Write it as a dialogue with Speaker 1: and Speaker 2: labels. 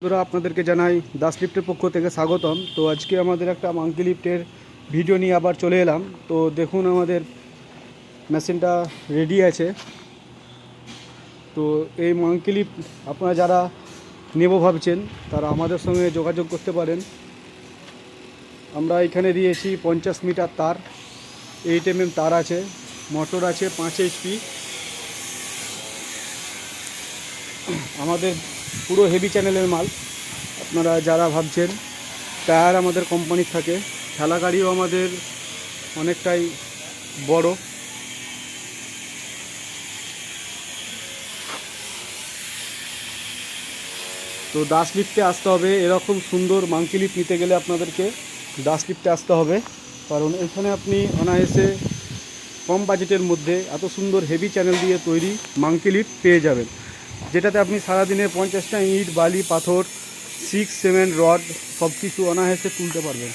Speaker 1: বন্ধুরা আপনাদেরকে জানাই দাস লিফটের পক্ষ থেকে স্বাগতম। তো আজকে আমাদের একটা মাঙ্কি লিফটের ভিডিও নিয়ে আবার চলে এলাম। তো দেখুন আমাদের মেশিনটা রেডি আছে। তো এই মাঙ্কি লিফট আপনারা যারা নেব ভাবছেন তারা আমাদের সঙ্গে যোগাযোগ করতে পারেন। আমরা এখানে দিয়েছি 50 মিটার তার, 8 mm তার আছে, মোটর আছে 5 HP। আমাদের পুরো হেভি চ্যানেলের মাল। আপনারা যারা ভাবছেন টায়ার আমাদের কোম্পানির থাকে, ঠেলা গাড়িও আমাদের অনেকটাই বড়। তো দাস লিফটে আসতে হবে। এরকম সুন্দর মাঙ্কি লিফট নিতে গেলে আপনাদেরকে দাস লিফটে আসতে হবে, কারণ এখানে আপনি অনায়াসে কম বাজেটের মধ্যে এত সুন্দর হেভি চ্যানেল দিয়ে তৈরি মাঙ্কি লিফট পেয়ে যাবেন, যেটাতে আপনি সারাদিনে 50টা ইট, বালি, পাথর, সিক্স, সিমেন্ট, রড সব কিছু অনায়াসে তুলতে পারবেন।